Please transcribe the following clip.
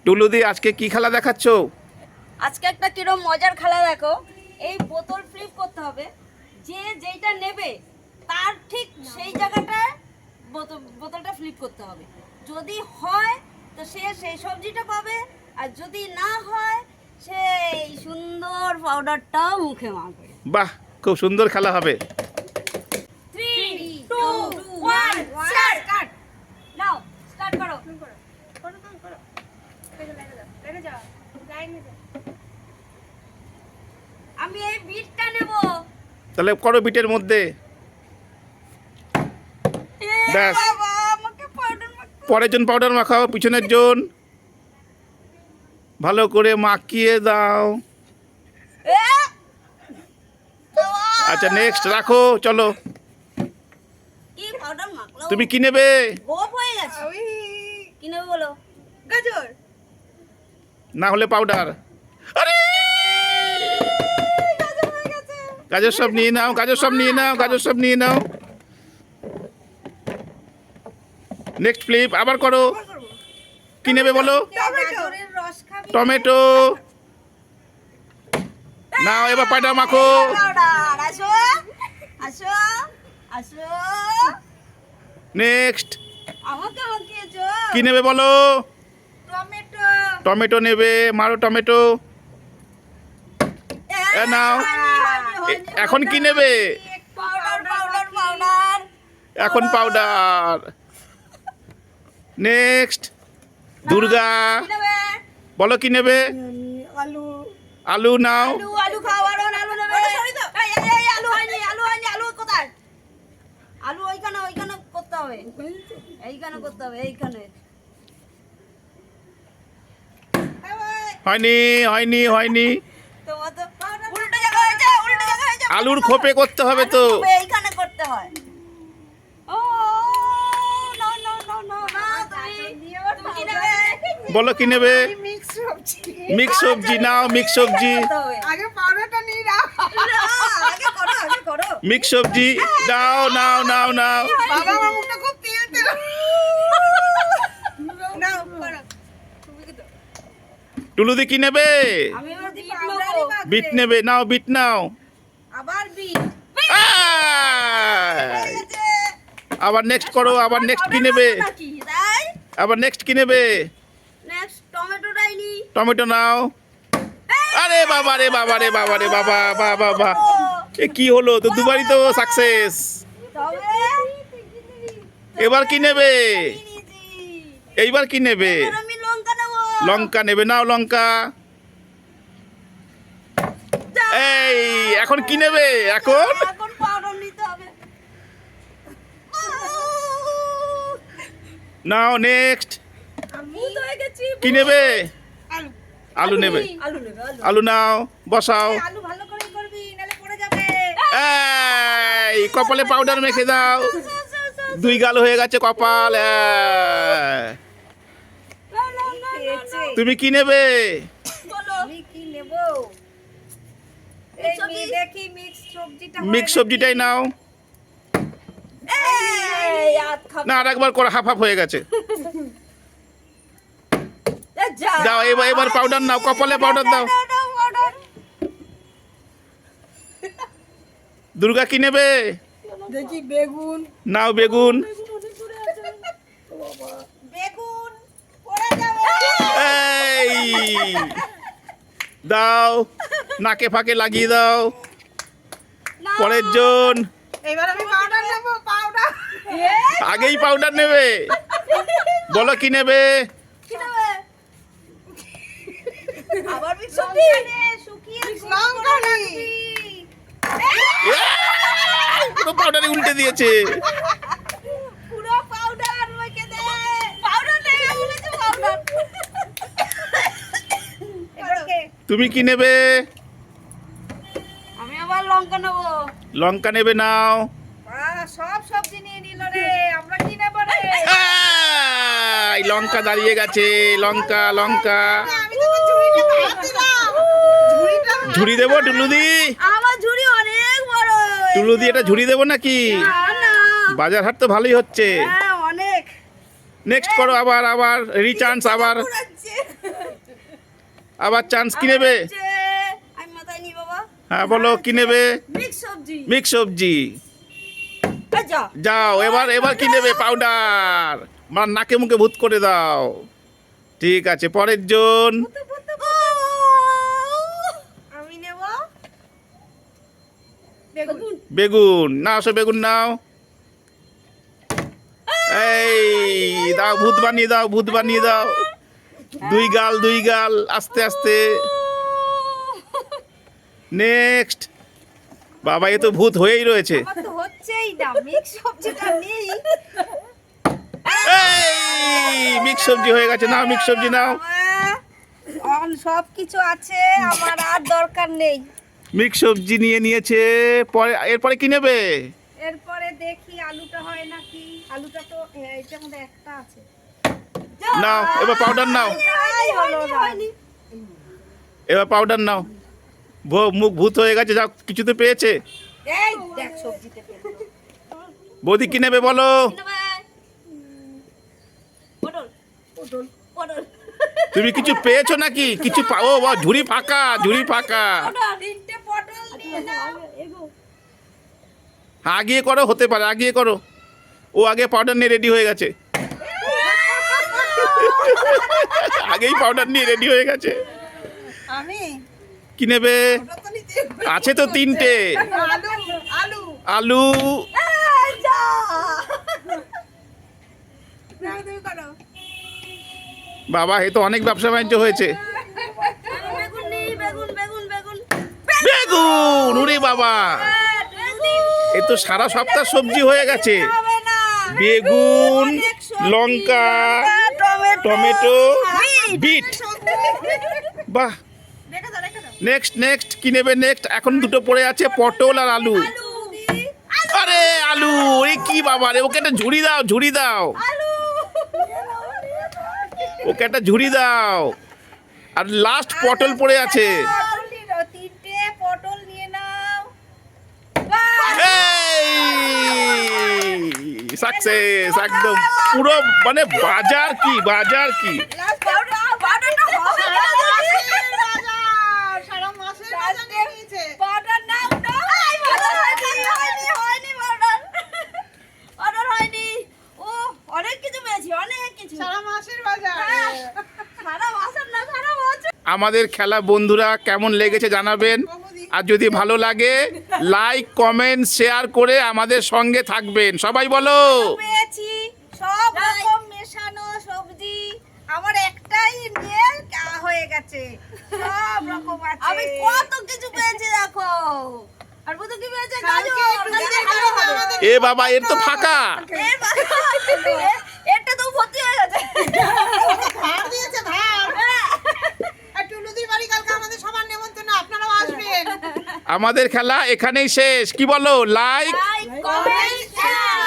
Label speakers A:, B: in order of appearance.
A: টুলুদি আজকে কি খেলা দেখাচ্ছ?
B: আজকে একটা কিরম মজার খেলা দেখো। এই বোতল ফ্লিপ করতে হবে, যে যেইটা নেবে তার ঠিক সেই জায়গাটায় বোতলটা ফ্লিপ করতে হবে। যদি হয় তো সে সেই সবজিটা পাবে, আর যদি না হয় সেই সুন্দর পাউডারটা মুখে মাখবে।
A: বাহ, খুব সুন্দর খেলা হবে।
B: 3 2 1 স্টার্ট। নাও স্টার্ট করো। আমি এই বিটটা নেব।
A: তাহলে করো বিটের মধ্যে। ব্যাস।
B: বাবা, আমাকে পাউডার মাখতে
A: পরের জন পাউডার মাখাও, পিছনের জন ভালো করে মাখিয়ে দাও। আচ্ছা, নেক্সট রাখো, চলো।
B: কি পাউডার মাখলো?
A: তুমি কি নেবে?
B: গোপ হয়ে গেছে। কি নেবে বলো? গাজর।
A: না হলে পাউডার। আরে
B: গাজর হয়ে গেছে।
A: গাজর সব নিয়ে নাও, গাজর সব নিয়ে নাও, গাজর সব নিয়ে নাও। নেক্সট ফ্লিপ আবার করো। কি নেবে বলো?
B: গাজরের রস খাবি?
A: টমেটো নাও, এবার পাউডার মাখো।
B: পাউডার, আসো আসো আসো।
A: নেক্সট
B: আমাকে মাখিয়েছো।
A: কি নেবে বলো?
B: টমেটো।
A: টমেটো নেবে, মারো টমেটো। এ নাও। এখন কি নেবে?
B: Powder powder powder.
A: এখন পাউডার। নেক্সট দুর্গা,
B: কি নেবে?
A: বলো কি নেবে?
B: আলু।
A: আলু নাও।
B: আলু আলু খাওয়ার আলু নেবে। এই এই এই আলু হয়নি, আলু হয়নি, আলু কোথায়? আলু ওইখানে ওইখানে করতে হবে, এইখানে করতে হবে, এইখানে।
A: হয়নি হয়নি হয়নি।
B: তোমার তো উল্টো জায়গা হয়েছে, উল্টো জায়গা হয়েছে।
A: আলুর খোপে করতে হবে তো।
B: তবে এইখানে করতে হয়। ও নো নো নো নো না, তুমি কি নেবে?
A: বলো কি নেবে?
B: মিক্স সবজি।
A: মিক্স সবজি নাও, মিক্স সবজি।
B: আগে পাউডারটা নিয়ে নাও। আগে করো, আগে করো।
A: মিক্স সবজি নাও নাও নাও নাও।
B: বাবা, আমার মুখটা খুব তেল তেল। নাও করো। তুমি কি দাও?
A: টুলুদি কি নেবে?
B: আমি এবার বিট নেবো।
A: বিট নেবে, নাও বিট নাও।
B: আবার বিট।
A: আয়! আবার নেক্সট করো, আবার নেক্সট কি নেবে?
B: নাকি তাই?
A: আবার নেক্সট কি নেবে?
B: নেক্সট টমেটোটাই নি।
A: টমেটো নাও। আরে বাবা রে বাবা রে বাবা রে বাবা, বা বাবা, এ কি হলো? তো দুবারই তো সাকসেস।
B: তবে
A: এবার কি নেবে?
B: নিয়েছি।
A: এইবার কি নেবে?
B: এবার আমি লঙ্কা নেবো।
A: লঙ্কা নেবে, নাও লঙ্কা। এই এখন কি নেবে? এখন
B: এখন পাউডার নিতে হবে।
A: নাও নেক্সট
B: আমি তো হয়ে গেছি।
A: কি নেবে?
B: আলু।
A: আলু নেবে,
B: আলু নেবে, আলু।
A: আলু নাও, বসাও।
B: আলু ভালো করে করবি, নালে পড়ে যাবে।
A: এই কপালে পাউডার মেখে দাও। দুই গাল হয়ে গেছে কপাল।
B: না, না, না, না, না।
A: তুমি কি নেবে?
B: বলো। আমি কি নেব? এই দেখি মিক্স সবজিটা।
A: মিক্স সবজিটাই নাও।
B: এই আত খাবো।
A: না, আর একবার করে হাফ হাফ হয়ে গেছে। দাও, এবার এবার পাউডার নাও, কপালে পাউডার দাও।
B: পাউডার।
A: দুর্গা কি নেবে?
B: দেখি বেগুন।
A: নাও বেগুন।
B: বেগুন পড়ে যাবে।
A: এই দাও, নাকে ফাঁকে লাগিয়ে দাও। পরের জন।
B: এবার আমি পাউডার নেব, পাউডার।
A: আগেই পাউডার নেবে, বলো কি নেবে?
B: কি নেবে? আবার মিক্স সবজি নে, শুকিয়ে লঙ্কা নে।
A: পুরো পাউডারে উল্টে দিয়েছে।
B: পুরো পাউডার মেখে দে। পাউডার নেবে বলেছে, পাউডার। এবার কে?
A: তুমি কি নেবে?
B: আমি আবার লঙ্কা নেব।
A: লঙ্কা নেবে, নাও।
B: সব সবজি নিয়ে নিল রে, আমরা কি নেব রে?
A: এই লঙ্কা দাঁড়িয়ে গেছে, লঙ্কা লঙ্কা।
B: আমি তো ঝুড়িটা হাতে দাও। ঝুড়িটা
A: ঝুড়ি দেবো টুলুদি?
B: আমার ঝুড়ি অনেক বড়।
A: টুলুদি এটা ঝুড়ি দেবো নাকি?
B: না না,
A: বাজার হাট তো ভালোই হচ্ছে।
B: হ্যাঁ অনেক।
A: নেক্সট করো, আবার আবার রিচান্স, আবার
B: ঘোরাচ্ছে।
A: আবার চান্স কি নেবে?
B: আমি মাথায় নি বাবা।
A: হ্যাঁ বলো কি নেবে?
B: মিক্স সবজি।
A: মিক্স সবজি।
B: যা।
A: যাও এবার এবার কি নেবে? পাউডার। আমার নাকে মুখে ভূত করে দাও। ঠিক আছে, পরের জন।
B: আমি নেব বেগুন।
A: বেগুন নাও, সে বেগুন নাও। এই দাও, ভূত বানিয়ে দাও, ভূত বানিয়ে দাও। দুই গাল আস্তে আস্তে। নেক্সট। বাবা এ তো ভূত হয়েই রয়েছে।
B: আমার তো হচ্ছেই না, মিক্স সবজিটা নেই।
A: এই মিক্স সবজি হয়ে গেছে, নাও মিক্স সবজি নাও।
B: সব কিছু আছে, আমার আর দরকার নেই।
A: মিক্স সবজি নিয়ে নিয়েছে। পরে এরপরে কি নেবে?
B: এরপরে দেখি আলুটা হয় নাকি। আলুটা তো এটার মধ্যে একটা আছে।
A: নাও এবার পাউডার নাও।
B: এই হলো না।
A: এবার পাউডার নাও। মুখ ভূত হয়ে গেছে, যাও কিছু তো পেয়েছে।
B: এই দেখ সবজিতে পেলো।
A: বৌদি কি নেবে বলো?
B: পটল পটল পটল।
A: তুমি কিছু পেয়েছো নাকি? কিছু ও বাহ, ঝুড়ি ফাঁকা, ঝুড়ি ফাঁকা।
B: তিনটে পটল নিয়ে নাও।
A: আগিয়ে করো, হতে পারে আগিয়ে করো। ও আগে পাউডার নিয়ে রেডি হয়ে গেছে। আগেই পাউডার নিয়ে রেডি হয়ে গেছে।
B: আমি
A: কি নেবে? আছে তো তিনটে।
B: আলু আলু
A: আলু।
B: যা নাও তুমি করো।
A: বাবা এ তো অনেক ব্যবসা বাণিজ্য হয়েছে।
B: বেগুন নেই, বেগুন বেগুন বেগুন
A: বেগুন, উরে বাবা এ তো সারা সপ্তাহ সবজি হয়ে গেছে।
B: হবে না।
A: বেগুন, লঙ্কা, টমেটো, বিট। বাহ। নেক্সট নেক্সট কি নেবে? নেক্সট এখন দুটো পড়ে আছে, পটল আর আলু। আরে আলু, এ কি বাবা রে, ওকে একটা ঝুড়ি দাও, ঝুড়ি দাও, ওকে একটা ঝুড়ি দাও। আর লাস্ট পটল পড়ে আছে।
B: তিনটে পটল নিয়ে নাও।
A: সাকসেস একদম। পুরো মানে বাজার কি, বাজার কি।
B: অনেক কিছু পেয়েছি, অনেক কিছু।
A: আমাদের খেলা বন্ধুরা কেমন লেগেছে জানাবেন। আর যদি ভালো লাগে লাইক কমেন্ট শেয়ার করে আমাদের সঙ্গে থাকবেন। সবাই বলো।
B: পেয়েছি সব রকম মেশানো সবজি। আমার একটাই নিয়ে হয়ে গেছে, সব রকম আছে। আমি কত কিছু পেয়েছি দেখো। আর কত কি পেয়েছে? গাজর।
A: এ বাবা এর তো ফাঁকা।
B: এটা তো ভর্তি হয়ে গেছে।
C: ধার দিয়েছে ধার। আর টুলুদির বাড়ি কালকে আমাদের সবার নেমন্তন্ন, আপনারাও আসবেন।
A: আমাদের খেলা এখানেই শেষ। কি বলো? Like
B: like comment share.